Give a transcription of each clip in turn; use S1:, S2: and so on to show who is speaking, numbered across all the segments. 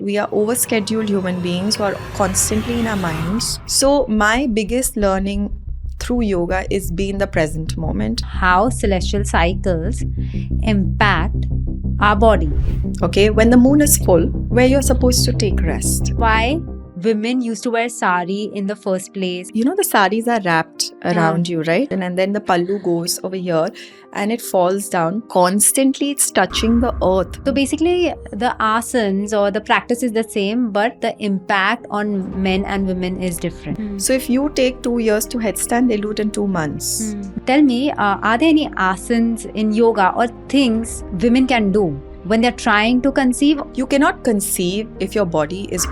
S1: we are overscheduled human beings who are constantly in our minds. So my biggest learning through yoga is be in the present moment.
S2: How celestial cycles impact our body.
S1: Okay, when the moon is full, where you're supposed to take rest.
S2: Why women used to wear sari in the first place.
S1: You know, the saris are wrapped around you, right? And then the pallu goes over here and it falls down. Constantly, it's touching the earth.
S2: So basically, the asanas or the practice is the same, but the impact on men and women is different.
S1: So if you take 2 years to headstand, they do it in 2 months.
S2: Tell me, are there any asanas in yoga or things women can do when they're trying to conceive?
S1: You cannot conceive if your body is...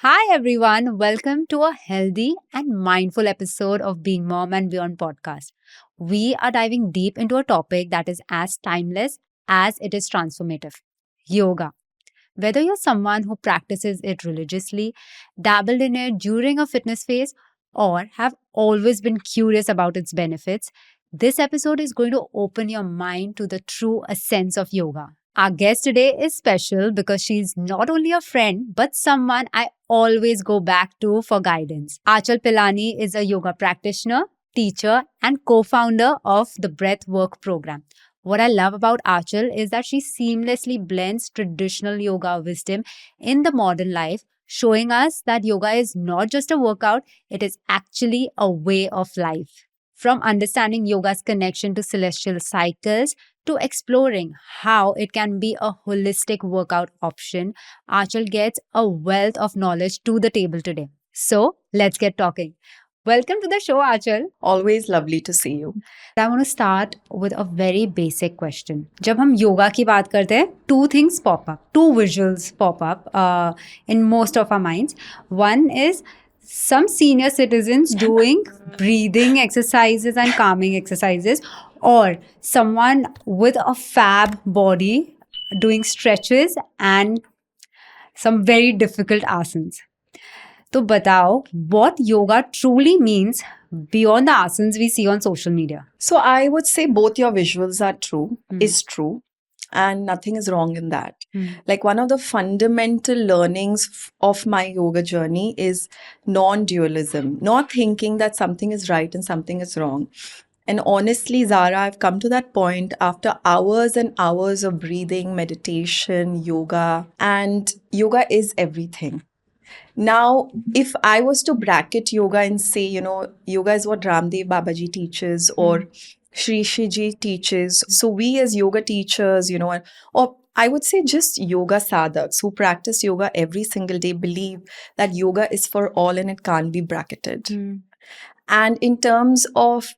S2: Hi everyone, welcome to a healthy and mindful episode of Being Mom and Beyond podcast. We are diving deep into a topic that is as timeless as it is transformative: yoga. Whether you're someone who practices it religiously, dabbled in it during a fitness phase, or have always been curious about its benefits, this episode is going to open your mind to the true essence of yoga. Our guest today is special because she's not only a friend, but someone I always go back to for guidance. Aanchal Pilani is a yoga practitioner, teacher, and co-founder of the Breathwork program. What I love about Aanchal is that she seamlessly blends traditional yoga wisdom in the modern life, showing us that yoga is not just a workout, it is actually a way of life. From understanding yoga's connection to celestial cycles to exploring how it can be a holistic workout option, Aanchal gets a wealth of knowledge to the table today. So, let's get talking. Welcome to the show, Aanchal.
S1: Always lovely to see you.
S2: I want to start with a very basic question. जब हम योगा की बात करते हैं, two things pop up, two visuals pop up in most of our minds. One is some senior citizens doing breathing exercises and calming exercises, or someone with a fab body doing stretches and some very difficult asanas. तो बताओ, what yoga truly means beyond the asanas we see on social media?
S1: So I would say both your visuals are true, is true, and nothing is wrong in that. Like one of the fundamental learnings of my yoga journey is non-dualism, not thinking that something is right and something is wrong. And honestly, Zahra, I've come to that point after hours and hours of breathing, meditation, yoga, and yoga is everything. Now, if I was to bracket yoga and say, you know, yoga is what Ramdev Babaji teaches or Shri Shiji teaches. So we as yoga teachers, you know, or I would say just yoga sadhaks who practice yoga every single day believe that yoga is for all and it can't be bracketed. And in terms of,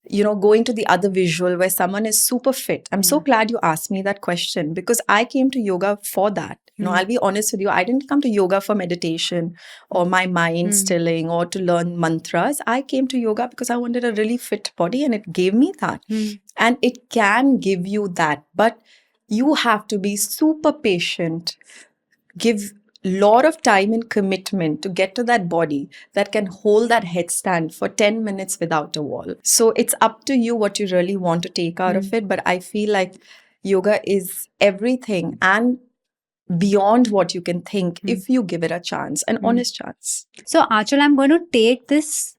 S1: you know, going to the other visual where someone is super fit. I'm so glad you asked me that question because I came to yoga for that. You know, I'll be honest with you. I didn't come to yoga for meditation or my mind stilling or to learn mantras. I came to yoga because I wanted a really fit body and it gave me that. And it can give you that, but you have to be super patient, give lot of time and commitment to get to that body that can hold that headstand for 10 minutes without a wall. So it's up to you what you really want to take out of it. But I feel like yoga is everything and beyond what you can think if you give it a chance, an honest chance.
S2: So, Aanchal, I'm going to take this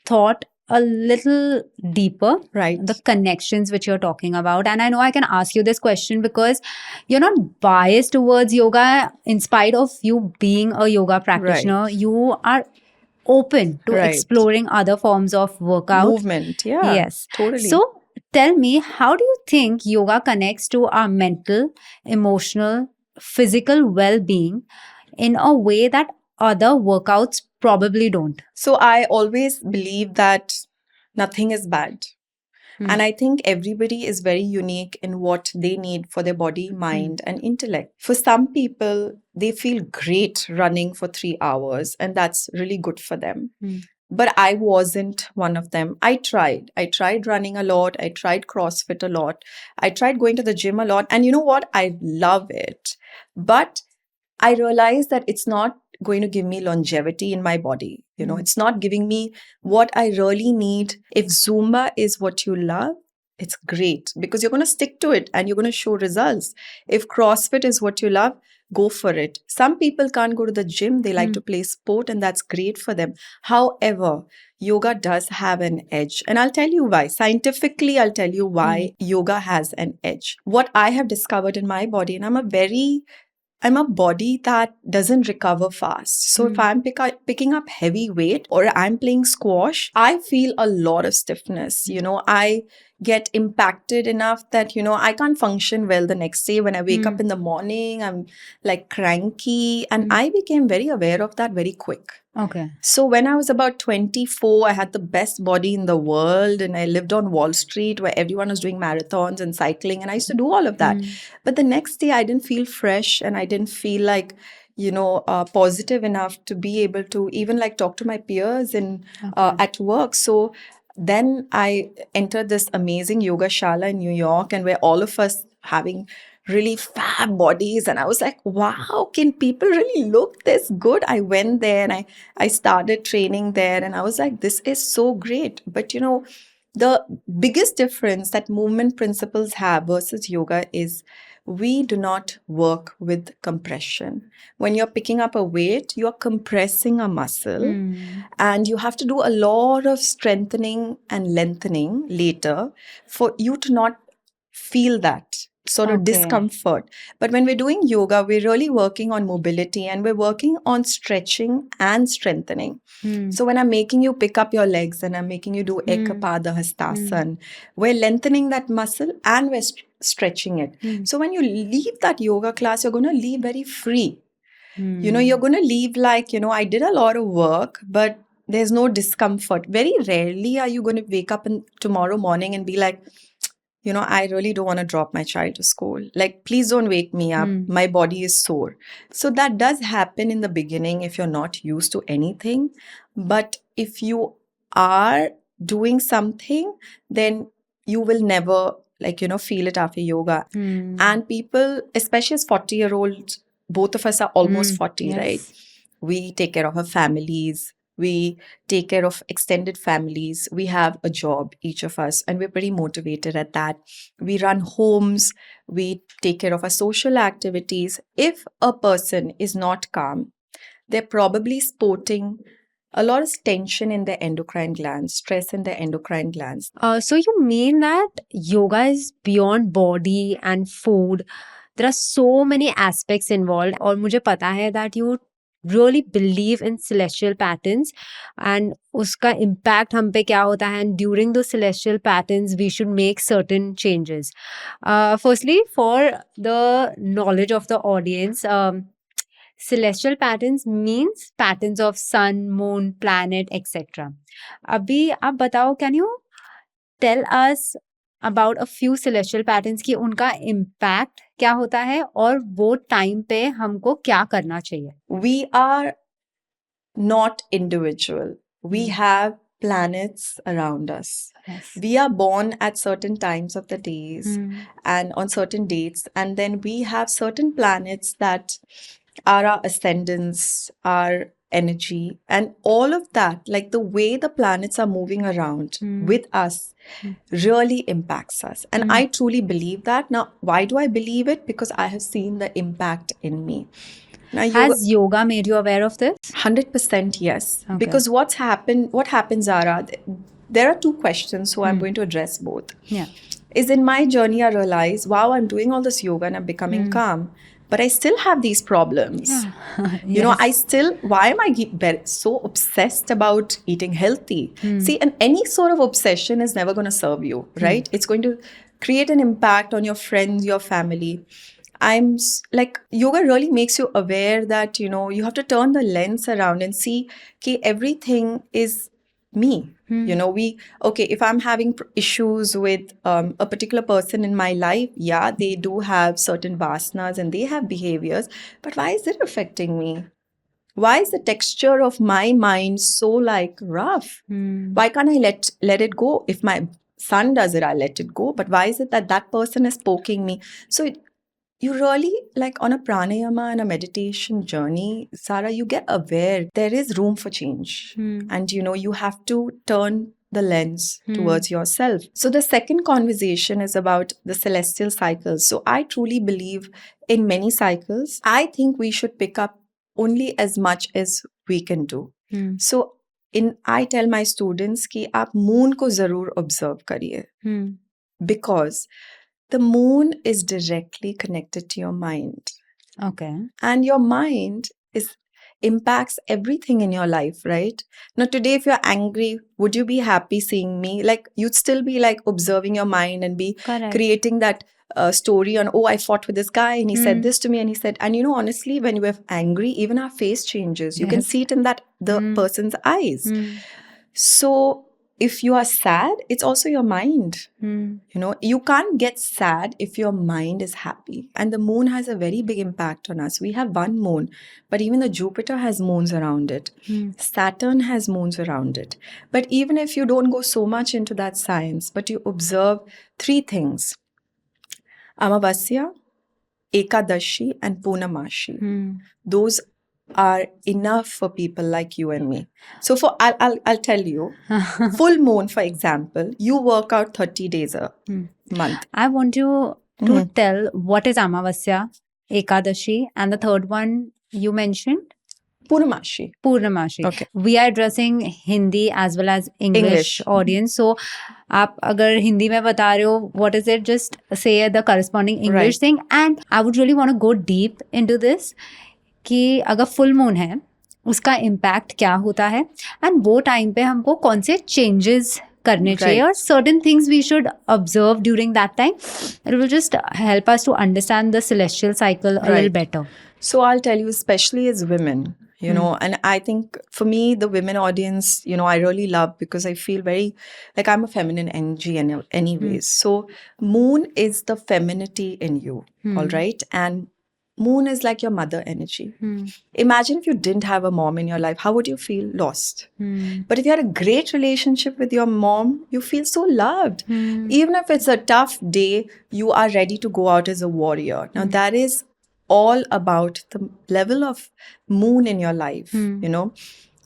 S2: thought a little deeper,
S1: Right.
S2: the connections which you're talking about. And I know I can ask you this question because you're not biased towards yoga in spite of you being a yoga practitioner.
S1: Right.
S2: You are open to
S1: Right.
S2: exploring other forms of workout.
S1: Movement, yeah.
S2: Yes.
S1: Totally.
S2: So tell me, how do you think yoga connects to our mental, emotional, physical well-being in a way that other workouts probably don't?
S1: So I always believe that nothing is bad. And I think everybody is very unique in what they need for their body, mind, and intellect. For some people, they feel great running for 3 hours, and that's really good for them. But I wasn't one of them. I tried running a lot. I tried CrossFit a lot. I tried going to the gym a lot. And you know what? I love it. But I realized that it's not going to give me longevity in my body. It's not giving me what I really need. If Zumba is what you love, it's great because you're going to stick to it and you're going to show results. If CrossFit is what you love, go for it. Some people can't go to the gym. They like to play sport and that's great for them. However, yoga does have an edge. And I'll tell you why. Scientifically, I'll tell you why yoga has an edge. What I have discovered in my body, and I'm a body that doesn't recover fast. So if I'm picking up heavy weight or I'm playing squash, I feel a lot of stiffness. I get impacted enough that, I can't function well the next day. When I wake up in the morning, I'm like cranky. And I became very aware of that very quick.
S2: Okay.
S1: So when I was about 24, I had the best body in the world and I lived on Wall Street where everyone was doing marathons and cycling and I used to do all of that. But the next day I didn't feel fresh and I didn't feel like, positive enough to be able to even like talk to my peers at work. So then I entered this amazing yoga shala in New York and where all of us having really fab bodies. And I was like, wow, can people really look this good? I went there and I started training there and I was like, this is so great. But the biggest difference that movement principles have versus yoga is we do not work with compression. When you're picking up a weight, you're compressing a muscle and you have to do a lot of strengthening and lengthening later for you to not feel that sort of discomfort. But when we're doing yoga, we're really working on mobility and we're working on stretching and strengthening. So when I'm making you pick up your legs and I'm making you do Ekapada Hastasan, we're lengthening that muscle and we're stretching it. So when you leave that yoga class, you're going to leave very free. You're going to leave like, I did a lot of work, but there's no discomfort. Very rarely are you going to wake up tomorrow morning and be like, I really don't want to drop my child to school. Like, please don't wake me up. My body is sore. So that does happen in the beginning if you're not used to anything. But if you are doing something, then you will never feel it after yoga. And people, especially as 40-year-olds, both of us are almost 40, right? We take care of our families. We take care of extended families. We have a job, each of us, and we're pretty motivated at that. We run homes. We take care of our social activities. If a person is not calm, they're probably sporting a lot of tension in their endocrine glands, stress in their endocrine glands.
S2: So you mean that yoga is beyond body and food? There are so many aspects involved. और मुझे पता है that you really believe in celestial patterns and उसका impact हम पे क्या होता है, and during those celestial patterns we should make certain changes. Firstly, for the knowledge of the audience, celestial patterns means patterns of sun, moon, planet, etc. अभी आप बताओ, can you tell us about a few celestial patterns कि उनका impact क्या होता है और वो time पे हमको क्या करना चाहिए?
S1: We are not individual. We have planets around us.
S2: Yes.
S1: We are born at certain times of the days and on certain dates. And then we have certain planets that are our ascendants, our energy, and all of that, like the way the planets are moving around with us really impacts us. And I truly believe that. Now, why do I believe it? Because I have seen the impact in me. Now,
S2: Has yoga made you aware of this?
S1: 100% yes.
S2: Okay.
S1: Because what happens, Zahra, there are two questions, so I'm going to address both.
S2: Yeah.
S1: Is in my journey, I realized, wow, I'm doing all this yoga and I'm becoming calm, but I still have these problems.
S2: Yeah.
S1: Why am I so obsessed about eating healthy? See, and any sort of obsession is never going to serve you, right? It's going to create an impact on your friends, your family. Yoga really makes you aware that, you have to turn the lens around and see, okay, everything is me. If I'm having issues with a particular person in my life, yeah, they do have certain vasanas and they have behaviors, but why is it affecting me? Why is the texture of my mind so rough? Why can't I let it go? If my son does it, I'll let it go. But why is it that person is poking me? So you really, like on a pranayama and a meditation journey, Zahra, you get aware there is room for change. And you have to turn the lens towards yourself. So the second conversation is about the celestial cycles. So I truly believe in many cycles. I think we should pick up only as much as we can do. So I tell my students कि आप moon को जरूर observe करिए, because the moon is directly connected to your mind.
S2: Okay.
S1: And your mind impacts everything in your life, right? Now, today, if you're angry, would you be happy seeing me? Like, you'd still be like observing your mind and be creating that story on, oh, I fought with this guy and he said this to me and he said, and honestly, when we're angry, even our face changes. You can see it in the person's eyes. So if you are sad, it's also your mind. You can't get sad if your mind is happy. And the moon has a very big impact on us. We have one moon, but even the Jupiter has moons around it. Saturn has moons around it. But even if you don't go so much into that science, but you observe three things: Amavasya, Ekadashi, and Purnamashi. Those are enough for people like you and me. So I'll tell you, full moon, for example, you work out 30 days a month.
S2: I want you to tell what is Amavasya, Ekadashi, and the third one you mentioned?
S1: Purnamashi.
S2: Purnamashi.
S1: Okay.
S2: We are addressing Hindi as well as English audience. So, आप अगर हिंदी में बता रहे हो, what is it? Just say the corresponding English thing. And I would really want to go deep into this. कि अगर full moon है उसका इम्पैक्ट क्या होता है एंड वो टाइम पे हमको कौन से चेंजेस करने चाहिए और certain things we should observe during that time. It will just help us to understand the celestial cycle a little better.
S1: So I'll tell you, especially as women, and I think for me, the women audience, I really love, because I feel very like I'm a feminine energy anyways. So moon is the femininity in you, all right? And moon is like your mother energy. Imagine if you didn't have a mom in your life, how would you feel? Lost. But if you had a great relationship with your mom, you feel so loved. Even if it's a tough day, you are ready to go out as a warrior. Now that is all about the level of moon in your life,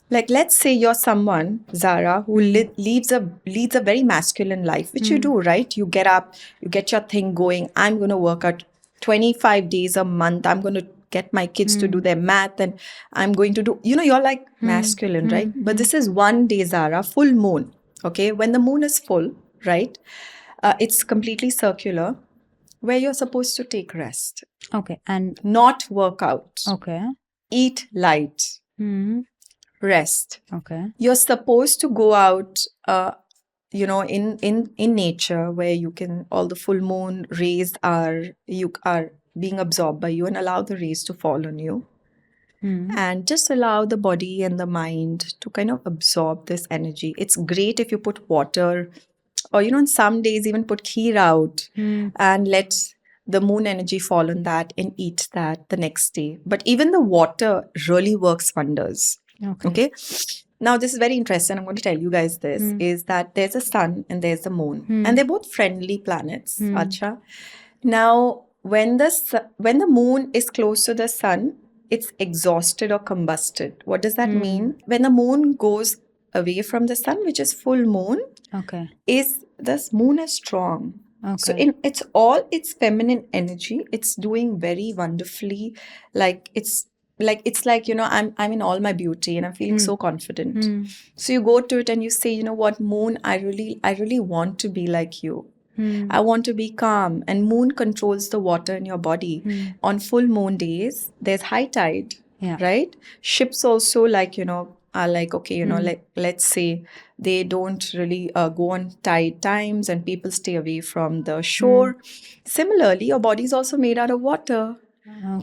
S1: Like, let's say you're someone, Zahra, who leads a very masculine life, which you do, right? You get up, you get your thing going. I'm going to work out 25 days a month. I'm going to get my kids to do their math, and I'm going to do, you're like masculine, right? But this is one day, Zahra, full moon, okay? When the moon is full, right? It's completely circular, where you're supposed to take rest.
S2: Okay. And
S1: not work out.
S2: Okay.
S1: Eat light. Rest.
S2: Okay.
S1: You're supposed to go out, in nature, where you can, all the full moon rays are being absorbed by you, and allow the rays to fall on you. And just allow the body and the mind to kind of absorb this energy. It's great if you put water, or, on some days even put kheer out and let the moon energy fall on that and eat that the next day. But even the water really works wonders. Okay? Now, this is very interesting. I'm going to tell you guys this, is that there's a sun and there's a moon. And they're both friendly planets. Acha. Now, when the moon is close to the sun, it's exhausted or combusted. What does that mean? When the moon goes away from the sun, which is full moon, this moon is strong. So it's feminine energy. It's doing very wonderfully. It's like I'm in all my beauty and I'm feeling so confident. So you go to it and you say, you know what, moon, I really want to be like you. I want to be calm. And moon controls the water in your body. On full moon days, there's high tide, right? Ships also are like, okay, let's say they don't really go on tide times and people stay away from the shore. Similarly, your body is also made out of water.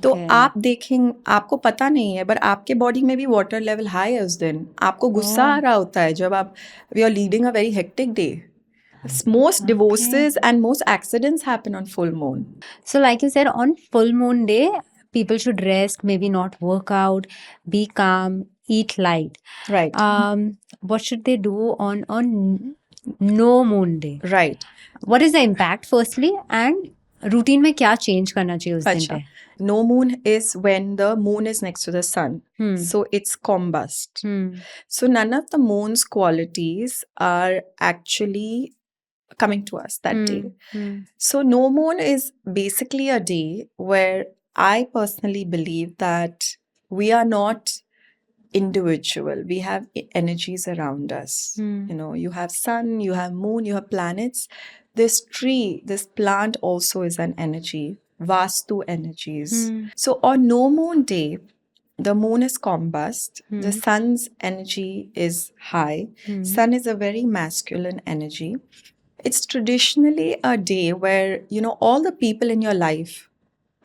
S1: तो आप देखें, आपको पता नहीं है, but आपके body में भी वाटर लेवल हाई है उस दिन. आपको गुस्सा आ रहा होता है जब आप we are leading a very hectic day. Most divorces and most accidents happen on full moon.
S2: So like you said, on full moon day, people should rest, maybe not work out, be calm, eat light.
S1: Right.
S2: What should they do on no moon day?
S1: Right.
S2: What is the impact firstly, and routine में क्या change करना चाहिए उस दिन
S1: अच्छा,
S2: पे?
S1: no moon is when the moon is next to the sun. So it's combust. So none of the moon's qualities are actually coming to us that day. So no moon is basically a day where I personally believe that we are not individual. We have energies around us. You know, you have sun, you have moon, you have planets. This tree, this plant also is an energy. Vastu energies. So on no moon day, the moon is combust. The sun's energy is high. Sun is a very masculine energy. It's traditionally a day where, you know, all the people in your life,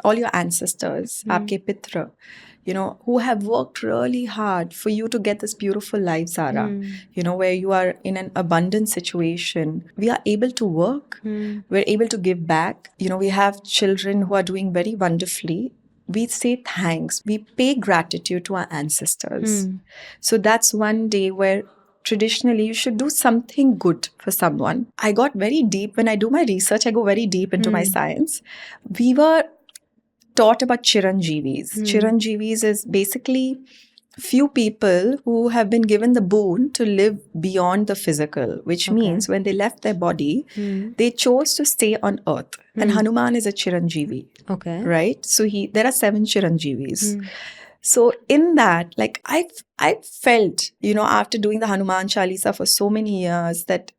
S1: all your ancestors, aapke pitra, you know, who have worked really hard for you to get this beautiful life, Zara, you know, where you are in an abundant situation. We are able to work, we're able to give back. You know, we have children who are doing very wonderfully. We say thanks, we pay gratitude to our ancestors. So that's one day where traditionally you should do something good for someone. I got very deep when I do my research, I go very deep into my science. We were taught about Chiranjeevis. Chiranjeevis is basically few people who have been given the boon to live beyond the physical, which means when they left their body, they chose to stay on earth. And Hanuman is a Chiranjeevi.
S2: Okay.
S1: Right? So there are 7 Chiranjeevis. So in that, like I felt, you know, after doing the Hanuman Chalisa for so many years, that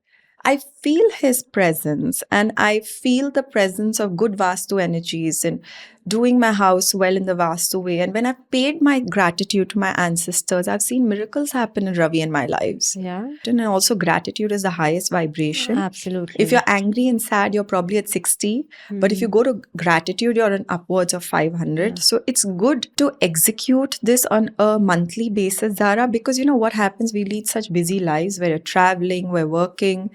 S1: I feel his presence and I feel the presence of good Vastu energies and doing my house well in the Vastu way. And when I've paid my gratitude to my ancestors, I've seen miracles happen in Ravi and my lives.
S2: Yeah.
S1: And also gratitude is the highest vibration.
S2: Absolutely.
S1: If you're angry and sad, you're probably at 60. But if you go to gratitude, you're on upwards of 500. So it's good to execute this on a monthly basis, Zara, because you know what happens? We lead such busy lives where you're traveling, we're working.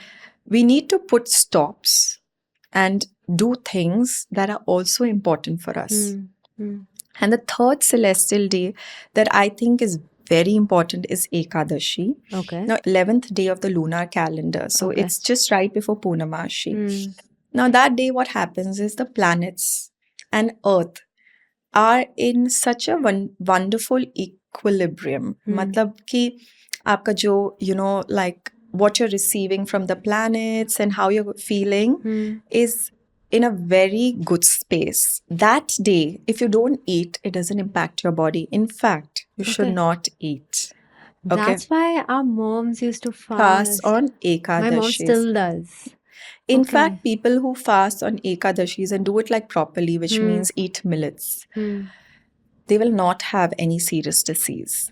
S1: We need to put stops and do things that are also important for us. And the third celestial day that I think is very important is Ekadashi.
S2: Okay.
S1: Now, 11th day of the lunar calendar. So it's just right before Purnamashi. Now, that day, what happens is the planets and Earth are in such a wonderful equilibrium. Matlab ki aapka jo, you know, like what you're receiving from the planets and how you're feeling is in a very good space. That day, if you don't eat, it doesn't impact your body. In fact, you should not eat.
S2: That's why our moms used to
S1: Fast on Ekadashis.
S2: My mom still does.
S1: In fact, people who fast on Ekadashis and do it like properly, which means eat millets, they will not have any serious disease.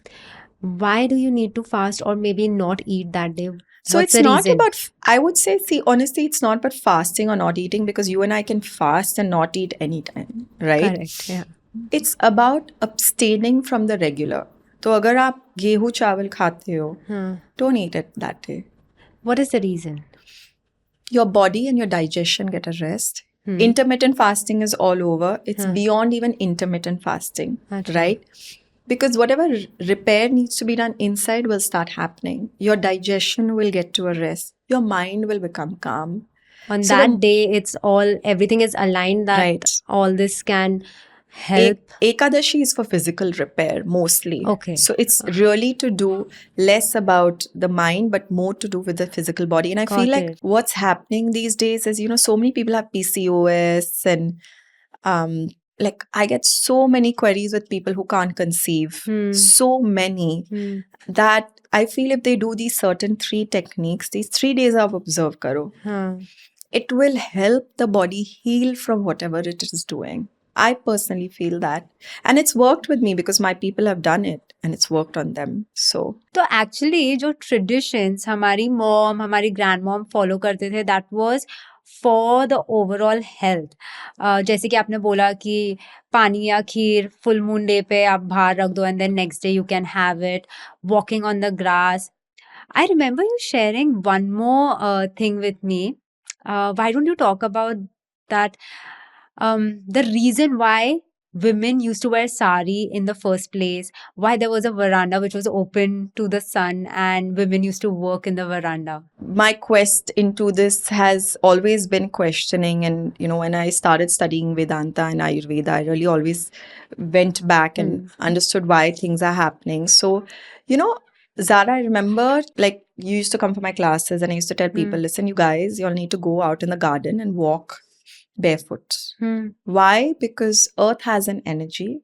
S2: Why do you need to fast or maybe not eat that day?
S1: So
S2: What's
S1: it's
S2: the
S1: not
S2: reason?
S1: about, I would say, see, honestly, it's not about fasting or not eating, because you and I can fast and not eat anytime, right?
S2: Correct, yeah.
S1: It's about abstaining from the regular. तो अगर आप गेहूं चावल खाते हो, don't eat it that day.
S2: What is the reason?
S1: Your body and your digestion get a rest. Intermittent fasting is all over. It's beyond even intermittent fasting, right? Because whatever repair needs to be done inside will start happening. Your digestion will get to a rest. Your mind will become calm.
S2: On that day, everything is aligned that all this can help.
S1: Ekadashi is for physical repair mostly.
S2: Okay.
S1: So it's really to do less about the mind, but more to do with the physical body. And I feel like what's happening these days is, you know, so many people have PCOS and like I get so many queries with people who can't conceive. So many that I feel if they do these certain 3 techniques, these 3 days of observe karo, it will help the body heal from whatever it is doing. I personally feel that. And it's worked with me because my people have done it and it's worked on them. So
S2: actually, जो traditions हमारी mom, हमारी grandmom follow करते थे, that was for the overall health. जैसे कि आपने बोला कि पानी या खीर full moon day पे आप बाहर रख दो and then next day you can have it, walking on the grass. I remember you sharing one more thing with me. Why don't you talk about that? The reason why women used to wear sari in the first place, why there was a veranda which was open to the sun and women used to work in the veranda.
S1: My quest into this has always been questioning, and when I started studying Vedanta and Ayurveda, I really always went back and understood why things are happening. So Zara, I remember, like, you used to come for my classes and I used to tell people, listen, you guys, you'll need to go out in the garden and walk barefoot. Why? Because earth has an energy,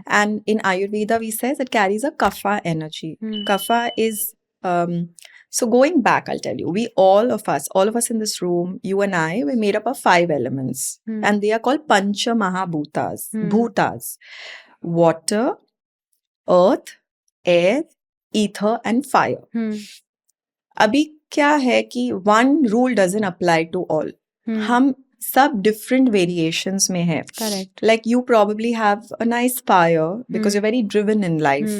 S1: and in Ayurveda we says it carries a kapha energy. Kapha is so going back, I'll tell you, we all of us in this room, you and I, we're made up of 5 elements, and they are called Pancha Mahabhutas, bhutas: water, earth, air, ether and fire. अभी क्या है कि one rule doesn't apply to all. हम सब different variations में है.
S2: Correct.
S1: Like you probably have a nice fire because you're very driven in life.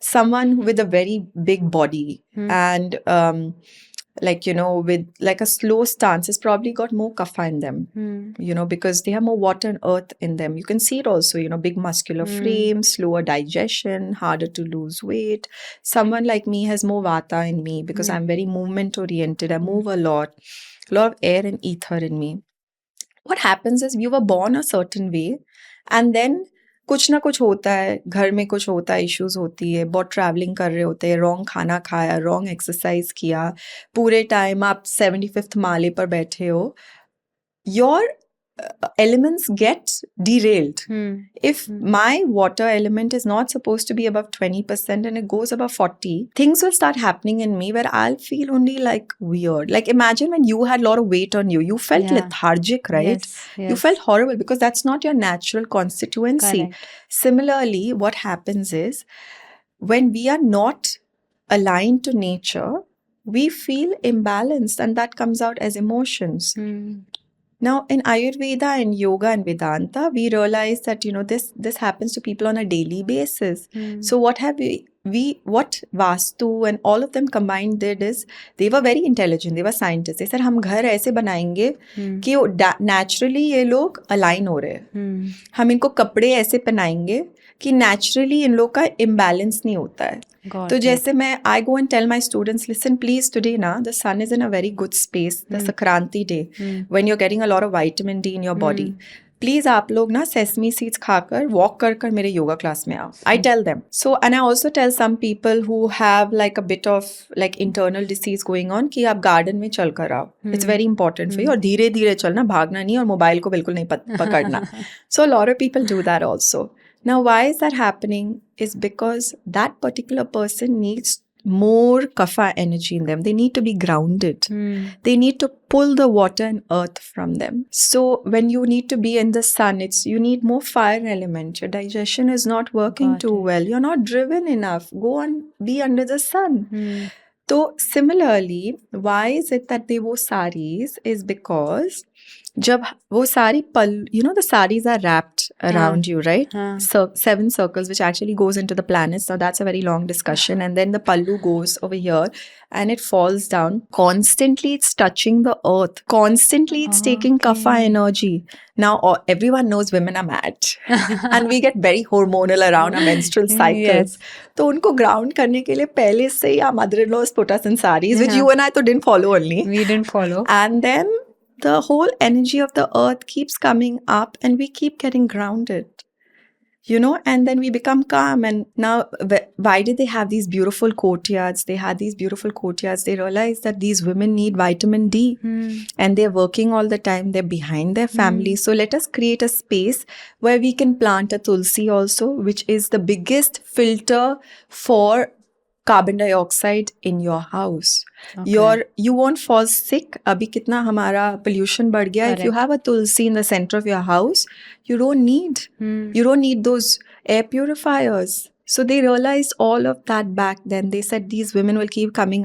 S1: Someone with a very big body and with like a slow stance has probably got more kapha in them, because they have more water and earth in them. You can see it also, big muscular frame, slower digestion, harder to lose weight. Someone like me has more vata in me because I'm very movement oriented. I move a lot of air and ether in me. What happens is we were born a certain way and then कुछ ना कुछ होता है, घर में कुछ होता है, इश्यूज होती है, बहुत ट्रैवलिंग कर रहे होते हैं, रॉन्ग खाना खाया, रॉन्ग एक्सरसाइज किया, पूरे टाइम आप 75th माले पर बैठे हो, your elements get derailed. If my water element is not supposed to be above 20% and it goes above 40, things will start happening in me where I'll feel only like weird. Like imagine when you had a lot of weight on you, you felt lethargic, right?
S2: Yes.
S1: You felt horrible because that's not your natural constituency.
S2: Correct.
S1: Similarly, what happens is when we are not aligned to nature, we feel imbalanced and that comes out as emotions. Now, in Ayurveda and Yoga and Vedanta, we realize that, this happens to people on a daily basis. So what have what Vastu and all of them combined did is, they were very intelligent, they were scientists. They said, हम घर ऐसे बनाएंगे कि naturally ये लोग align हो रहे हैं. हम इनको कपड़े ऐसे पहनाएंगे कि naturally इन लोग का imbalance नहीं होता है. तो जैसे मैं I go and tell my students, listen, please, today the sun is in a very good space, the Sankranti day, when you're getting a lot of vitamin D in your body. Please आप लोग sesame seeds खाकर walk कर मेरे yoga class में आओ. I tell them. So, and I also tell some people who have like a bit of like internal disease going on कि आप garden में चल कर आओ. It's very important for you. और धीरे धीरे चलना, भागना नहीं और मोबाइल को बिल्कुल नहीं पकड़ना. So a lot of people do that also. Now, why is that happening? Is because that particular person needs more kapha energy in them. They need to be grounded. They need to pull the water and earth from them. So when you need to be in the sun, you need more fire element. Your digestion is not working too well. You're not driven enough. Go and be under the sun. So similarly, why is it that they wore saris? Is because जब वो सारी the saris are wrapped around you, right? So 7 circles, which actually goes into the planets. Now that's a very long discussion. And then the pallu goes over here and it falls down. Constantly it's touching the earth. Constantly it's taking kapha energy. Now everyone knows women are mad. And we get very hormonal around our menstrual cycles.
S2: Yes.
S1: तो उनको ground करने के लिए पहले से ही our mother-in-laws put us in saris, which you and I didn't follow only.
S2: We didn't follow.
S1: And then the whole energy of the earth keeps coming up and we keep getting grounded, and then we become calm. And now, why did they have these beautiful courtyards? They had these beautiful courtyards. They realized that these women need vitamin D and they're working all the time. They're behind their family. So let us create a space where we can plant a tulsi also, which is the biggest filter for carbon dioxide in your house. Okay. You won't fall sick. Abhi kitna hamara pollution बढ़ गया. If you have a tulsi in the center of your house, you don't need those air purifiers. So they realized all of that back then. They said these women will keep coming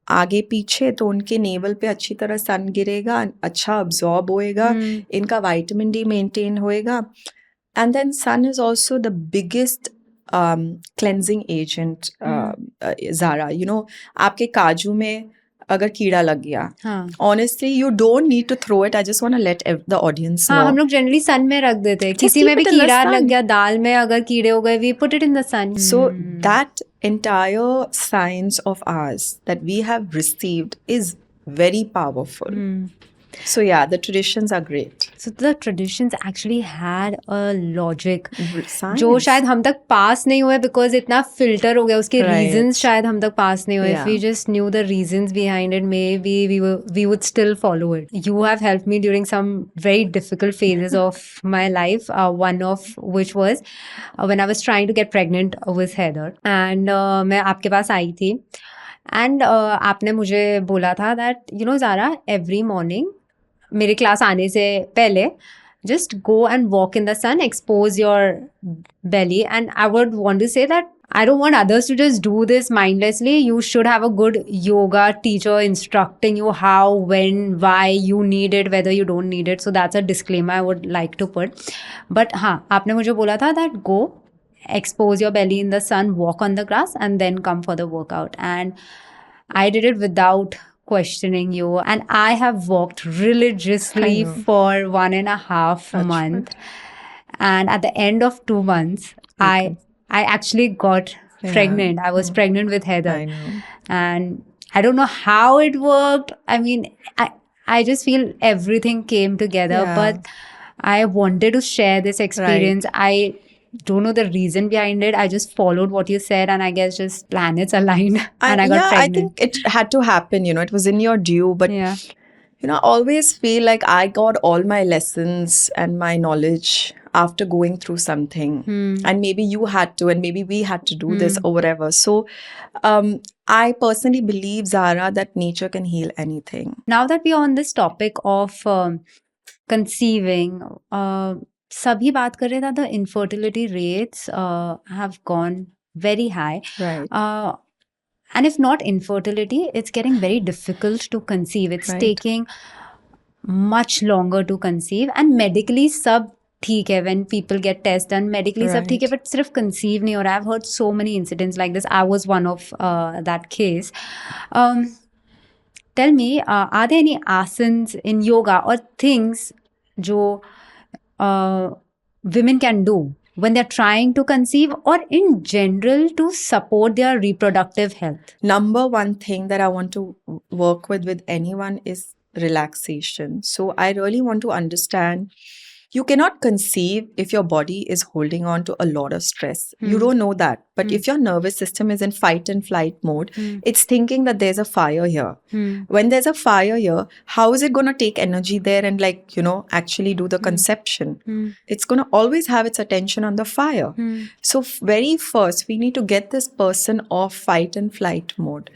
S1: आगे पीछे, तो उनके naval पे अच्छी तरह सन गिरेगा, अच्छा absorb होएगा, इनका vitamin D maintain होएगा. And then sun is also the biggest cleansing agent, Zara. आपके काजू में अगर कीड़ा लग गया,
S2: हाँ
S1: honestly you don't need to throw it. I just want to let the audience know.
S2: हाँ, हम लोग जनरली सन में रख देते हैं. किसी
S1: keep
S2: में भी
S1: it in the
S2: कीड़ा
S1: sun.
S2: लग गया, दाल में अगर कीड़े हो गए, we put it in the sun.
S1: So that entire science of ours that we have received is very powerful. So yeah, the traditions are great.
S2: So the traditions actually had a logic
S1: Science.
S2: जो शायद हम तक पास नहीं हुए because इतना filter हो गया, उसके
S1: Right.
S2: reasons शायद हम तक पास नहीं हुए. If
S1: Yeah.
S2: we just knew the reasons behind it, maybe we would still follow it. You have helped me during some very difficult phases of my life. One of which was when I was trying to get pregnant with Heather, and मैं आपके पास आई थी, and आपने मुझे बोला था that you know Zara, every morning मेरे class आने से पहले just go and walk in the sun, expose your belly, and I would want to say that I don't want others to just do this mindlessly. You should have a good yoga teacher instructing you how, when, why you need it, whether you don't need it. So that's a disclaimer I would like to put. But हाँ, आपने मुझे बोला था that go expose your belly in the sun, walk on the grass, and then come for the workout. And I did it without questioning you, and I have walked religiously for 1.5 months. And at the end of 2 months, I actually got pregnant. I was pregnant with Heather.
S1: I know.
S2: And I don't know how it worked. I mean, I just feel everything came together.
S1: Yeah.
S2: But I wanted to share this experience. I don't know the reason behind it. I just followed what you said, and I guess just planets aligned, and I got pregnant.
S1: I think it had to happen. You know, it was in your due. But
S2: Yeah.
S1: you know, I always feel like I got all my lessons and my knowledge after going through something, and maybe you had to, and maybe we had to do this or whatever. So, I personally believe, Zahra, that nature can heal anything.
S2: Now that we are on this topic of conceiving, सभी बात कर रहे थे, the infertility rates have gone very high.
S1: Right.
S2: And if not infertility, it's getting very difficult to conceive. It's taking much longer to conceive. And medically, सब ठीक है, when people get tests done, medically सब ठीक है, but सिर्फ conceive नहीं हो रहा. I've heard so many incidents like this. I was one of that case. Tell me, are there any asanas in yoga or things जो women can do when they're trying to conceive, or in general to support their reproductive health?
S1: Number one thing that I want to work with anyone is relaxation. So I really want to understand, you cannot conceive if your body is holding on to a lot of stress. You don't know that. But if your nervous system is in fight and flight mode, it's thinking that there's a fire here. When there's a fire here, how is it going to take energy there and actually do the conception? It's going to always have its attention on the fire. So very first, we need to get this person off fight and flight mode.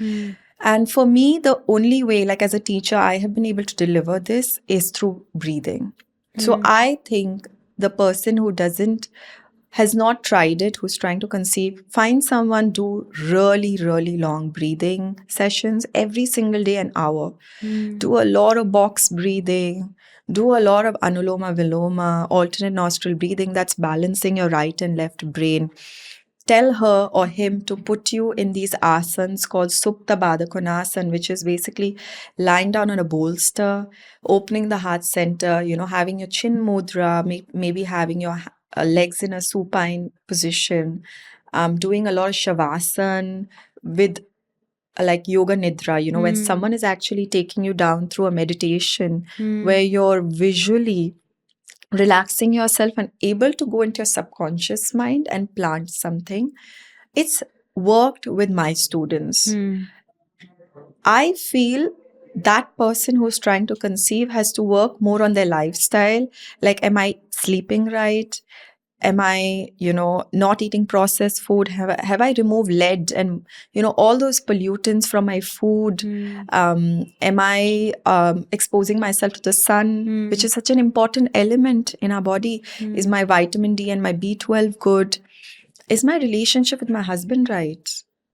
S1: And for me, the only way, like as a teacher, I have been able to deliver this is through breathing. So I think the person who has not tried it, who's trying to conceive, find someone, do really, really long breathing sessions every single day, an hour. Do a lot of box breathing. Do a lot of anuloma viloma, alternate nostril breathing that's balancing your right and left brain. Tell her or him to put you in these asanas called Supta Baddha, which is basically lying down on a bolster, opening the heart center, having your chin mudra, maybe having your legs in a supine position, doing a lot of shavasana with like yoga nidra, when someone is actually taking you down through a meditation where you're visually relaxing yourself and able to go into your subconscious mind and plant something. It's worked with my students. I feel that person who's trying to conceive has to work more on their lifestyle. Like, am I sleeping right? Am I, not eating processed food? Have I removed lead and, all those pollutants from my food? Am I exposing myself to the sun, which is such an important element in our body? Is my vitamin D and my B12 good? Is my relationship with my husband right?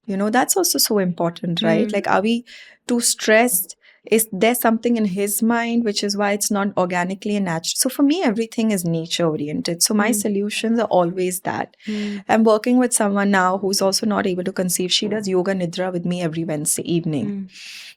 S1: That's also so important, right? Like, are we too stressed Is there something in his mind which is why it's not organically and natural? So for me, everything is nature oriented. So my solutions are always that. I'm working with someone now who's also not able to conceive. She does yoga nidra with me every Wednesday evening.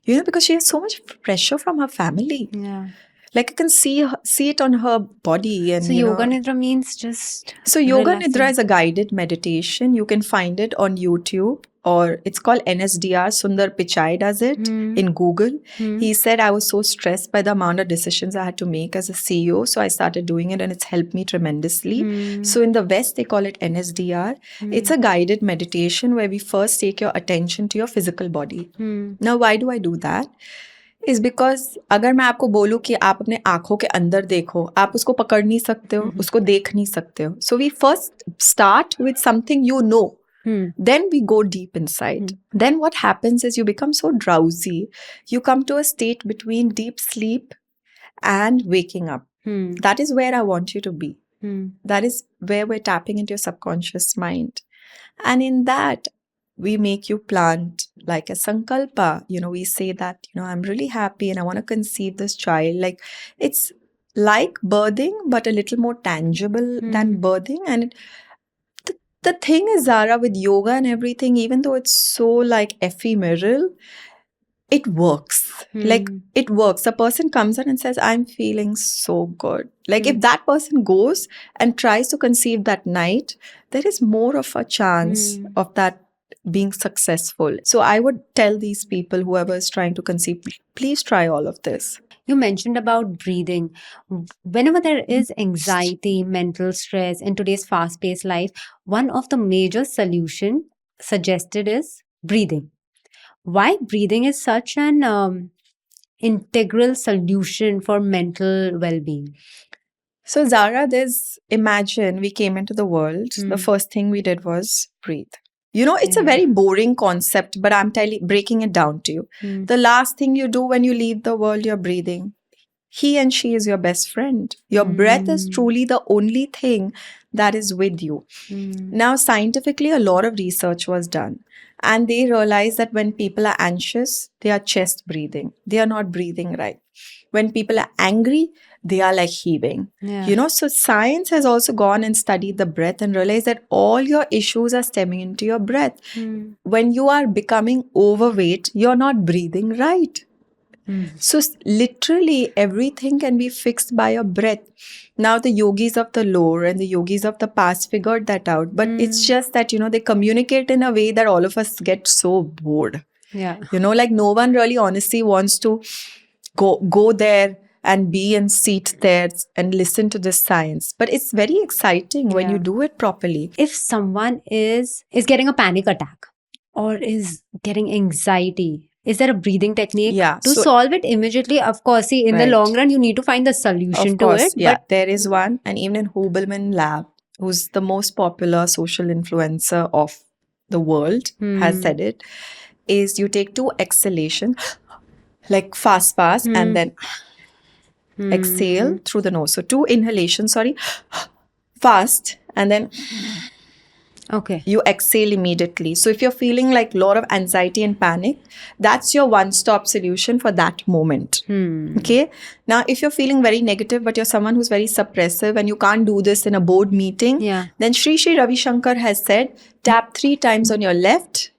S1: You know, because she has so much pressure from her family.
S2: Yeah.
S1: Like I can see it on her body. And
S2: So yoga nidra means just
S1: so yoga
S2: relaxing.
S1: nidra is a guided meditation. You can find it on YouTube, or it's called NSDR. Sundar Pichai does it in Google. He said, I was so stressed by the amount of decisions I had to make as a CEO. So I started doing it and it's helped me tremendously. So in the West, they call it NSDR. It's a guided meditation where we first take your attention to your physical body. Now, why do I do that? Is because अगर मैं आपको बोलूँ कि आप अपने आंखों के अंदर देखो, आप उसको पकड़ नहीं सकते हो, उसको देख नहीं सकते हो. So we first start with something you know. Then we go deep inside. Then what happens is you become so drowsy. You come to a state between deep sleep and waking up. That is where I want you to be. That is where we're tapping into your subconscious mind. And in that, we make you plant like a sankalpa. You know, we say that, you know, I'm really happy and I want to conceive this child. Like, it's like birthing, but a little more tangible than birthing. And the thing is, Zara, with yoga and everything, even though it's so like ephemeral, it works. Like, it works. A person comes in and says, I'm feeling so good. Like, if that person goes and tries to conceive that night, there is more of a chance of that being successful. So I would tell these people, whoever is trying to conceive, please try all of this.
S2: You mentioned about breathing. Whenever there is anxiety, mental stress in today's fast-paced life, one of the major solution suggested is breathing. Why breathing is such an integral solution for mental well-being?
S1: So Zara, imagine we came into the world. The first thing we did was breathe. You know, it's a very boring concept, but I'm breaking it down to you. The last thing you do when you leave the world, you're breathing. He and she is your best friend. Your breath is truly the only thing that is with you. Now, scientifically, a lot of research was done. And they realized that when people are anxious, they are chest breathing. They are not breathing right. When people are angry, they are like heaving. You know, so science has also gone and studied the breath and realized that all your issues are stemming into your breath. When you are becoming overweight, you're not breathing right. So literally everything can be fixed by your breath. Now the yogis of the lore and the yogis of the past figured that out. But it's just that, you know, they communicate in a way that all of us get so bored. You know, like no one really honestly wants to go there and be and sit there and listen to this science. But it's very exciting when you do it properly.
S2: If someone is getting a panic attack or is getting anxiety, is there a breathing technique to solve it immediately? Of course, see, in the long run, you need to find the solution to it.
S1: Yeah, but there is one. And even in Hubelman Lab, who's the most popular social influencer of the world, has said it, is you take 2 exhalations, like fast, and then exhale through the nose. So 2 inhalations, fast, and then you exhale immediately. So if you're feeling like a lot of anxiety and panic, that's your one-stop solution for that moment. Okay. Now, if you're feeling very negative, but you're someone who's very suppressive and you can't do this in a board meeting, then Sri Ravi Shankar has said, tap 3 times on your left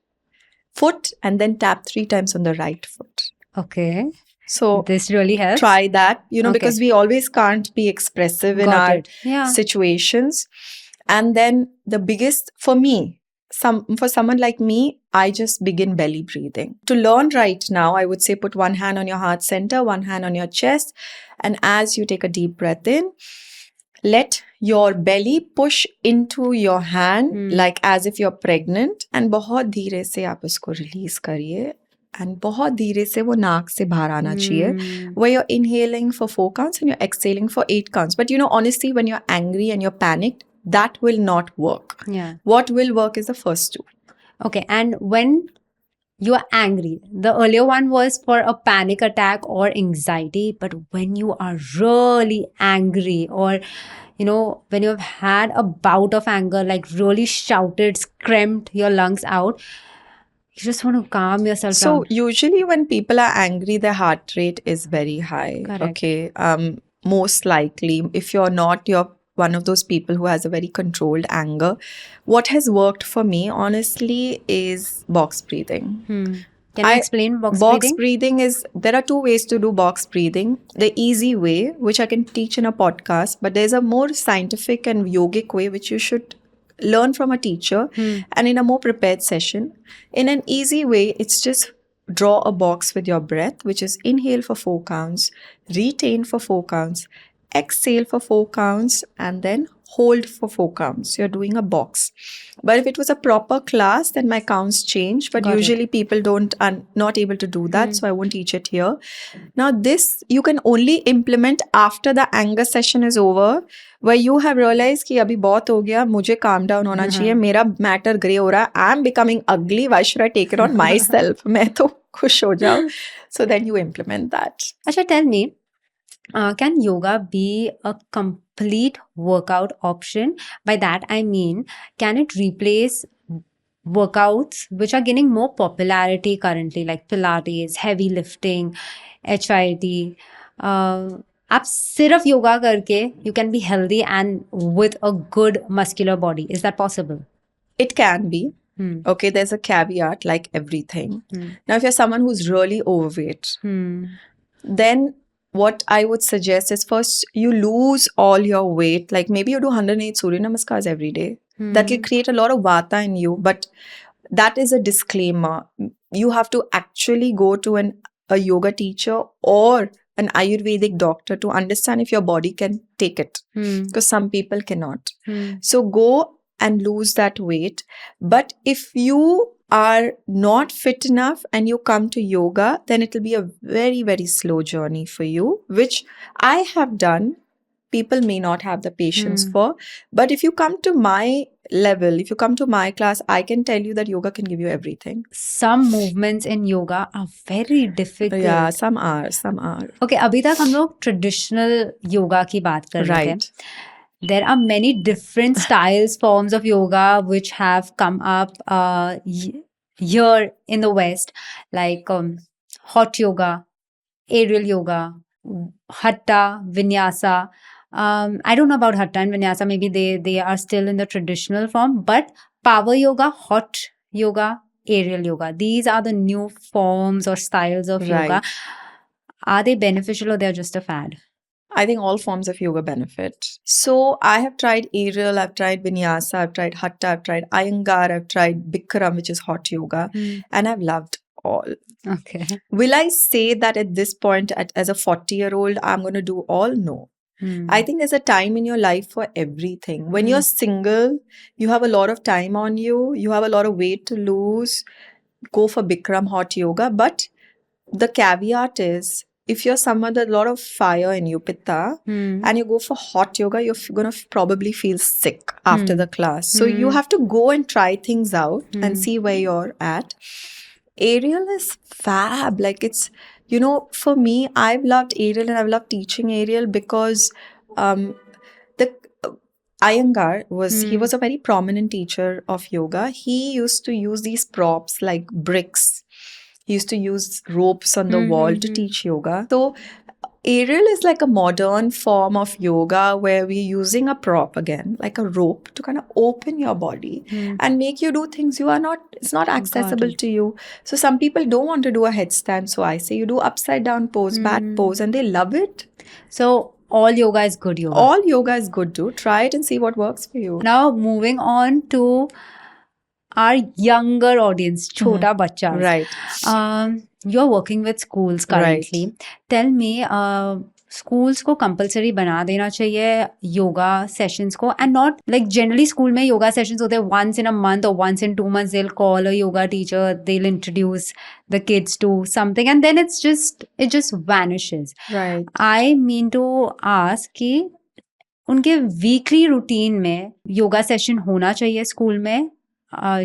S1: foot and then tap 3 times on the right foot.
S2: Okay.
S1: So
S2: this really helps.
S1: Try that, you know, because we always can't be expressive in our situations. And then the biggest, for me, for someone like me, I just begin belly breathing. To learn right now, I would say put one hand on your heart center, one hand on your chest. And as you take a deep breath in, let your belly push into your hand like as if you're pregnant. And बहुत धीरे से आप उसको release करिए. And बहुत धीरे से वो नाक से बाहर आना चाहिए. Where you're inhaling for 4 counts and you're exhaling for 8 counts. But you know, honestly, when you're angry and you're panicked, that will not work. What will work is the first 2.
S2: Okay. And when you are angry, the earlier one was for a panic attack or anxiety. But when you are really angry, or, you know, when you have had a bout of anger, like really shouted, screamed your lungs out, You just want to calm yourself
S1: So
S2: down.
S1: usually when people are angry, their heart rate is very high.
S2: Correct.
S1: Okay. Most likely, if you're one of those people who has a very controlled anger, what has worked for me, honestly, is box breathing.
S2: Can you explain box breathing?
S1: There are two ways to do box breathing. The easy way, which I can teach in a podcast, but there's a more scientific and yogic way, which you should learn from a teacher and in a more prepared session. In an easy way, it's just draw a box with your breath, which is inhale for 4 counts, retain for 4 counts, exhale for 4 counts, and then hold for 4 counts. You're doing a box. But if it was a proper class, then my counts change. But
S2: Got it.
S1: usually people are not able to do that, so I won't teach it here. Now, this you can only implement after the anger session is over, where you have realized कि अभी बहुत हो गया, मुझे calm down होना चाहिए, मेरा matter grey हो रहा, I'm becoming ugly, why should I take it on myself? मैं तो खुश हो जाऊँ. So then you implement that.
S2: Acha, tell me, can yoga be a complete workout option? By that I mean, can it replace workouts which are gaining more popularity currently, like Pilates, heavy lifting, HIIT? आप सिर्फ योगा करके you can be healthy and with a good muscular body. Is that possible?
S1: It can be. Okay, there's a caveat like everything. Now, if you're someone who's really overweight, then what I would suggest is first you lose all your weight. Like maybe you do 108 Surya Namaskars every day. That will create a lot of vata in you. But that is a disclaimer. You have to actually go to a yoga teacher or an Ayurvedic doctor to understand if your body can take it. Because some people cannot. So go and lose that weight. But if you are not fit enough and you come to yoga, then it will be a very, very slow journey for you, which I have done. People may not have the patience for. But if you come to my level, if you come to my class, I can tell you that yoga can give you everything.
S2: Some movements in yoga are very difficult.
S1: Yeah, some are.
S2: Okay, अभी तक हम लोग traditional yoga की बात कर रहे थे.
S1: Right.
S2: There are many different styles, forms of yoga which have come up here in the West, like hot yoga, aerial yoga, hatha, vinyasa. I don't know about hatha and vinyasa. Maybe they are still in the traditional form, but power yoga, hot yoga, aerial yoga. These are the new forms or styles of yoga.
S1: Right.
S2: Are they beneficial or they're just a fad?
S1: I think all forms of yoga benefit. So I have tried aerial, I've tried vinyasa, I've tried hatha, I've tried Iyengar, I've tried Bikram, which is hot yoga, and I've loved all.
S2: Okay.
S1: Will I say that at this point, as a 40-year-old, I'm going to do all? No. I think there's a time in your life for everything. When you're single, you have a lot of time on you, you have a lot of weight to lose, go for Bikram hot yoga. But the caveat is, if you're someone with a lot of fire in you, pitta, and you go for hot yoga, you're going to probably feel sick after the class. So you have to go and try things out and see where you're at. Aerial is fab. Like it's, for me, I've loved aerial and I've loved teaching aerial because the Iyengar he was a very prominent teacher of yoga. He used to use these props like bricks. He used to use ropes on the wall to teach yoga. So aerial is like a modern form of yoga where we're using a prop again, like a rope, to kind of open your body and make you do things it's not accessible to you. So some people don't want to do a headstand. So I say you do upside down pose, bat pose, and they love it.
S2: So all yoga is good yoga.
S1: All yoga is good too. Try it and see what works for you.
S2: Now moving on to our younger audience, chota bachas.
S1: Right.
S2: You're working with schools currently.
S1: Right.
S2: Tell me, schools को compulsory बना देना चाहिए yoga sessions को, and not like generally school में yoga sessions होते हैं once in a month or once in 2 months. They'll call a yoga teacher, they'll introduce the kids to something, and then it just vanishes.
S1: Right.
S2: I mean to ask कि उनके weekly routine में yoga session होना चाहिए school में.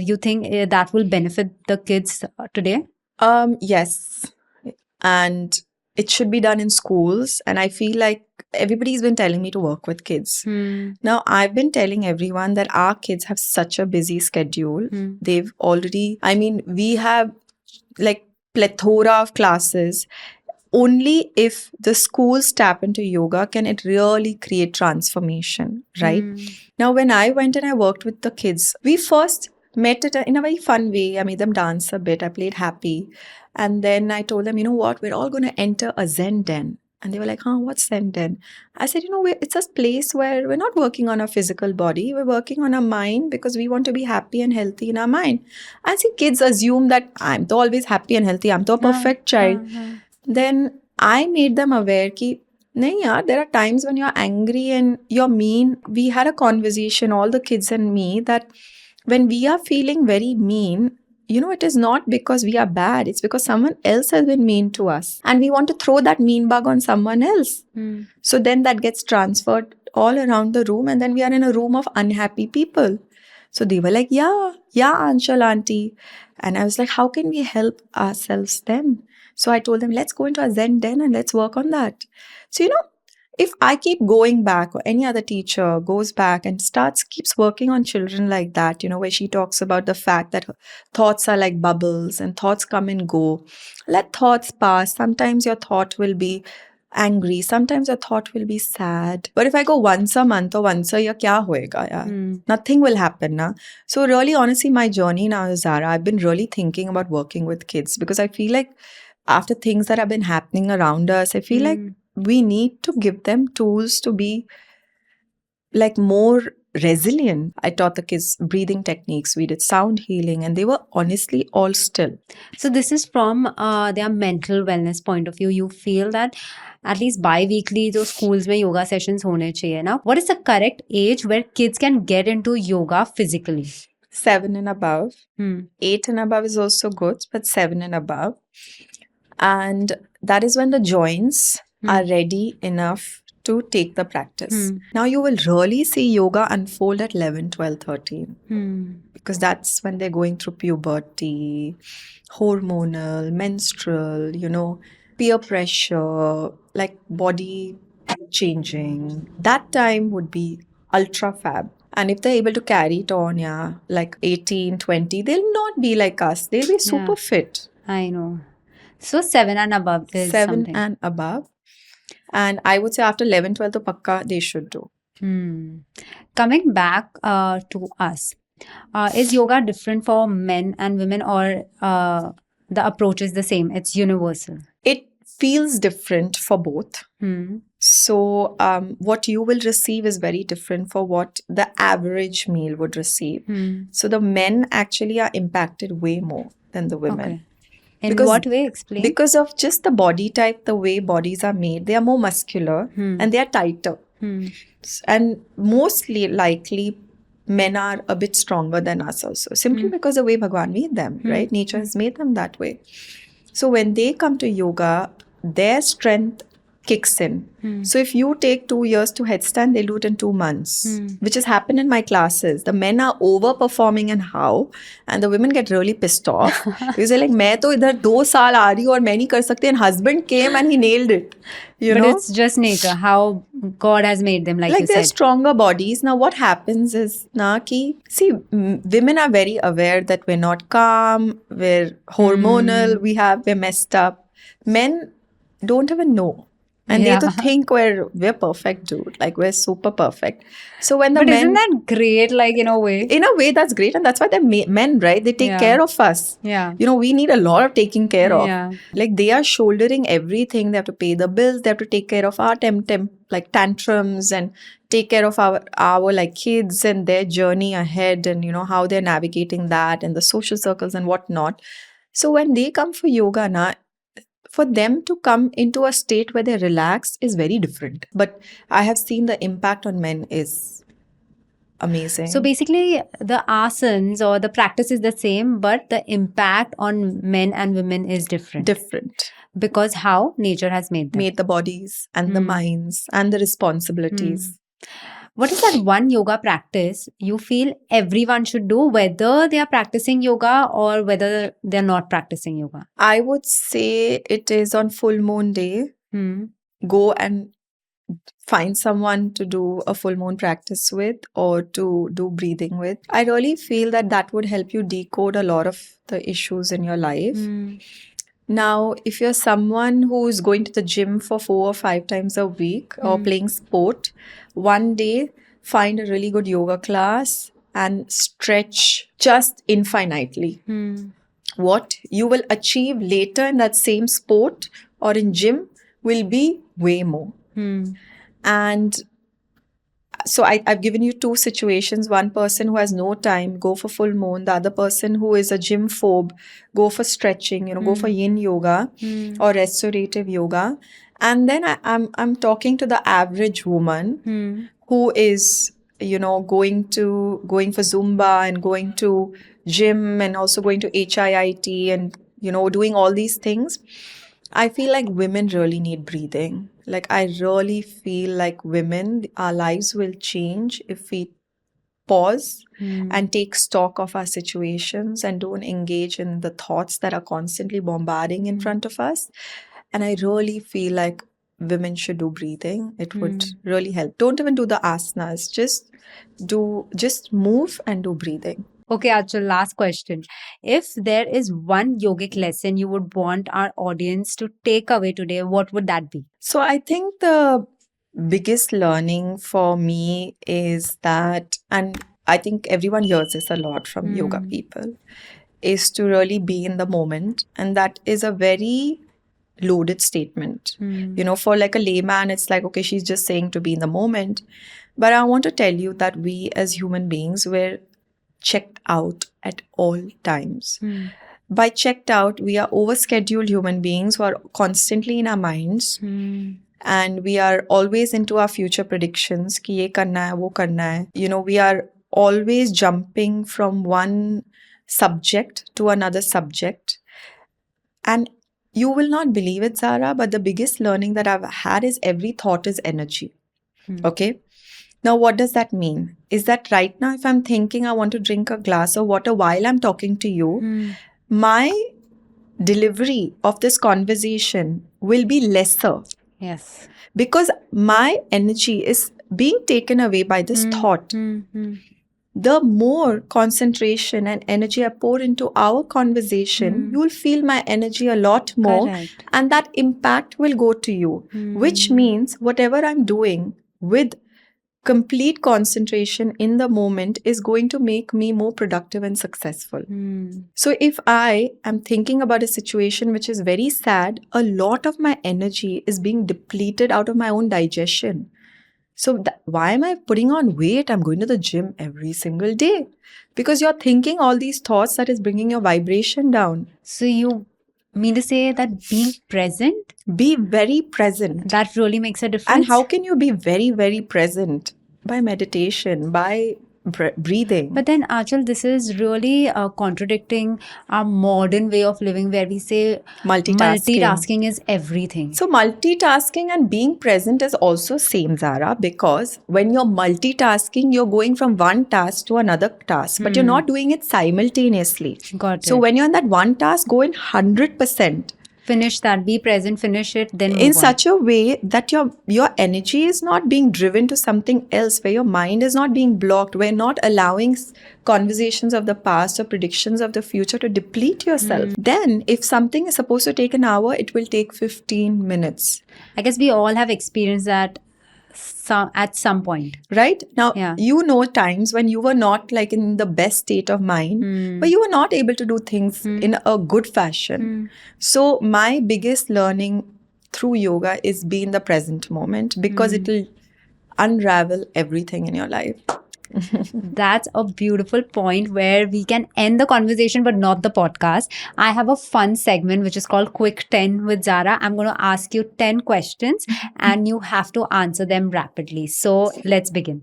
S2: You think that will benefit the kids today?
S1: Yes. And it should be done in schools. And I feel like everybody's been telling me to work with kids. Now, I've been telling everyone that our kids have such a busy schedule. They've already, I mean, we have like plethora of classes. Only if the schools tap into yoga can it really create transformation, right? Now, when I went and I worked with the kids, we first met it in a very fun way. I made them dance a bit. I played happy. And then I told them, you know what, we're all going to enter a Zen den. And they were like, huh, what's Zen den? I said, you know, it's a place where we're not working on our physical body. We're working on our mind because we want to be happy and healthy in our mind. I see kids assume that I'm always happy and healthy. I'm the perfect child. Then I made them aware that nahin yaar, there are times when you're angry and you're mean. We had a conversation, all the kids and me, that when we are feeling very mean, you know, it is not because we are bad. It's because someone else has been mean to us. And we want to throw that mean bug on someone else. So then that gets transferred all around the room. And then we are in a room of unhappy people. So they were like, yeah, Anchal auntie. And I was like, how can we help ourselves then? So I told them, let's go into a Zen den and let's work on that. So, you know, if I keep going back or any other teacher goes back and keeps working on children like that, you know, where she talks about the fact that thoughts are like bubbles and thoughts come and go. Let thoughts pass. Sometimes your thought will be angry. Sometimes your thought will be sad. But if I go once a month or once a year, kya hoega yaar? Nothing will happen, na? So really, honestly, my journey now, Zara, I've been really thinking about working with kids because I feel like after things that have been happening around us, I feel like we need to give them tools to be like more resilient. I taught the kids breathing techniques. We did sound healing and they were honestly all still.
S2: So this is from their mental wellness point of view. You feel that at least bi-weekly those schools mein yoga sessions hone chahiye. Now, what is the correct age where kids can get into yoga physically?
S1: 7 and above. 8 and above is also good, but 7 and above. And that is when the joints are ready enough to take the practice. Now you will really see yoga unfold at 11, 12, 13. Because that's when they're going through puberty, hormonal, menstrual, you know, peer pressure, like body changing. That time would be ultra fab. And if they're able to carry it on, like 18, 20, they'll not be like us. They'll be super fit.
S2: I know. So 7 and above is
S1: 7
S2: something.
S1: and above. And I would say after 11, 12, to pakka they should do.
S2: Coming back to us, is yoga different for men and women or the approach is the same? It's universal.
S1: It feels different for both. So what you will receive is very different for what the average male would receive. So the men actually are impacted way more than the women.
S2: Okay. In what way? Explain.
S1: Because of just the body type, the way bodies are made, they are more muscular and they are tighter. And mostly likely men are a bit stronger than us also, simply because the way Bhagwan made them, right? Nature has made them that way. So when they come to yoga, their strength kicks in. So if you take 2 years to headstand, they do it in 2 months, which has happened in my classes. The men are overperforming and how, and the women get really pissed off because they're like, "मैं तो इधर 2 साल आ रही हूँ और मैं नहीं कर सकती." And husband came and he nailed it.
S2: But it's just nature, how God has made them, like you
S1: they're
S2: said.
S1: stronger bodies. Now what happens is, women are very aware that we're not calm, we're hormonal, we're messed up. Men don't even know. And they to think we're perfect, dude. Like we're super perfect. So when the
S2: but
S1: men...
S2: isn't that great, like in a way?
S1: In a way, that's great. And that's why they're men, right? They take care of us.
S2: Yeah.
S1: You know, we need a lot of taking care of.
S2: Yeah.
S1: Like they are shouldering everything. They have to pay the bills. They have to take care of our like tantrums and take care of our like kids and their journey ahead and, you know, how they're navigating that and the social circles and whatnot. So when they come for yoga, for them to come into a state where they're relaxed is very different. But I have seen the impact on men is amazing.
S2: So basically, the asanas or the practice is the same, but the impact on men and women is different.
S1: Different.
S2: Because how nature has made them.
S1: Made the bodies and the minds and the responsibilities.
S2: What is that one yoga practice you feel everyone should do, whether they are practicing yoga or whether they're not practicing yoga?
S1: I would say it is on full moon day. Go and find someone to do a full moon practice with or to do breathing with. I really feel that that would help you decode a lot of the issues in your life. Now, if you're someone who's going to the gym for 4 or 5 times a week or playing sport, one day find a really good yoga class and stretch just infinitely. What you will achieve later in that same sport or in gym will be way more. And so I've given you two situations. One person who has no time, go for full moon. The other person who is a gym phobe, go for stretching, go for yin yoga or restorative yoga. And then I'm talking to the average woman who is, going for Zumba and going to gym and also going to HIIT and, doing all these things. I feel like women really need breathing. Like, I really feel like women, our lives will change if we pause and take stock of our situations and don't engage in the thoughts that are constantly bombarding in front of us. And I really feel like women should do breathing. It would really help. Don't even do the asanas. Just move and do breathing.
S2: Okay, Aanchal, last question. If there is one yogic lesson you would want our audience to take away today, what would that be?
S1: So I think the biggest learning for me is that, and I think everyone hears this a lot from yoga people, is to really be in the moment. And that is a very loaded statement. For like a layman, it's like, okay, she's just saying to be in the moment. But I want to tell you that we as human beings, we're checked out at all times. By checked out, we are overscheduled human beings who are constantly in our minds. And we are always into our future predictions. Ki ye karna hai, wo karna hai. We are always jumping from one subject to another subject. And you will not believe it, Zahra, but the biggest learning that I've had is every thought is energy. Okay? Now, what does that mean? Is that right now, if I'm thinking I want to drink a glass of water while I'm talking to you, my delivery of this conversation will be lesser.
S2: Yes.
S1: Because my energy is being taken away by this thought. The more concentration and energy I pour into our conversation, you'll feel my energy a lot more.
S2: Correct.
S1: And that impact will go to you, which means whatever I'm doing with complete concentration in the moment is going to make me more productive and successful. So if I am thinking about a situation which is very sad, a lot of my energy is being depleted out of my own digestion. So why am I putting on weight? I'm going to the gym every single day. Because you're thinking all these thoughts that is bringing your vibration down.
S2: So you mean to say that being present?
S1: Be very present.
S2: That really makes a difference.
S1: And how can you be very, very present? By meditation, by breathing.
S2: But then, Aanchal, this is really contradicting our modern way of living where we say multitasking is everything.
S1: So multitasking and being present is also same, Zahra, because when you're multitasking, you're going from one task to another task, but you're not doing it simultaneously.
S2: Got it.
S1: So when you're in that one task, go in 100%.
S2: Finish that, be present, finish it, then move
S1: in
S2: on.
S1: Such a way that your energy is not being driven to something else, where your mind is not being blocked, where not allowing conversations of the past or predictions of the future to deplete yourself. Then if something is supposed to take an hour, it will take 15 minutes.
S2: I guess we all have experienced that at some point.
S1: Right? Now, times when you were not like in the best state of mind, but you were not able to do things in a good fashion. So my biggest learning through yoga is be in the present moment, because it will unravel everything in your life.
S2: That's a beautiful point where we can end the conversation but not the podcast. I have a fun segment which is called Quick 10 with Zahra. I'm going to ask you 10 questions and you have to answer them rapidly. So let's begin.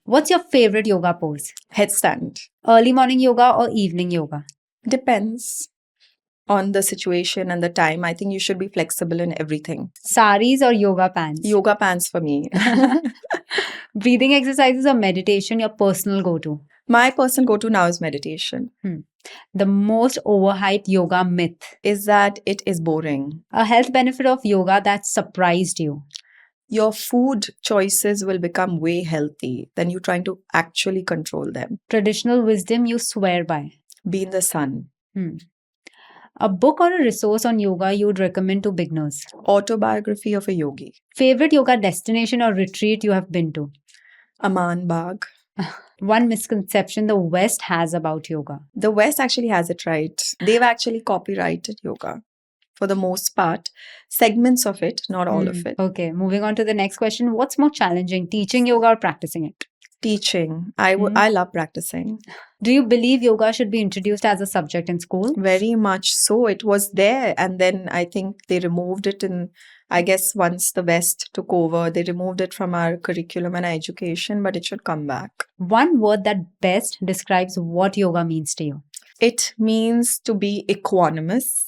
S2: What's your favorite yoga pose?
S1: Headstand.
S2: Early morning yoga or evening yoga?
S1: Depends. on the situation and the time. I think you should be flexible in everything.
S2: Saris or yoga pants?
S1: Yoga pants for me.
S2: Breathing exercises or meditation, your personal go-to?
S1: My personal go-to now is meditation.
S2: The most overhyped yoga myth
S1: is that it is boring.
S2: A health benefit of yoga that surprised you?
S1: Your food choices will become way healthy than you trying to actually control them.
S2: Traditional wisdom you swear by?
S1: Be in the sun.
S2: A book or a resource on yoga you would recommend to beginners?
S1: Autobiography of a yogi.
S2: Favorite yoga destination or retreat you have been to?
S1: Aman Bagh.
S2: One misconception the West has about yoga?
S1: The West actually has it right. They've actually copyrighted yoga for the most part. Segments of it, not all of it.
S2: Okay, moving on to the next question. What's more challenging, teaching yoga or practicing it?
S1: Teaching. I love practicing.
S2: Do you believe yoga should be introduced as a subject in school?
S1: Very much so. It was there, and then I think they removed it in, I guess once the West took over, they removed it from our curriculum and our education, but it should come back.
S2: One word that best describes what yoga means to you?
S1: It means to be equanimous,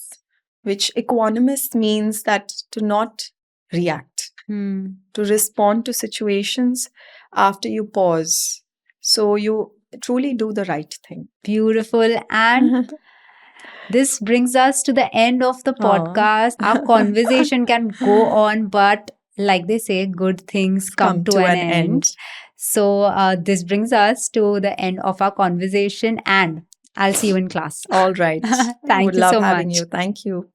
S1: which equanimous means that to not react, to respond to situations after you pause. So you truly do the right thing.
S2: Beautiful. And this brings us to the end of the podcast. Our conversation can go on, but like they say, good things come to an end. So this brings us to the end of our conversation, and I'll see you in class.
S1: All right.
S2: Thank
S1: Would
S2: you
S1: love
S2: so
S1: having
S2: much.
S1: you. Thank you.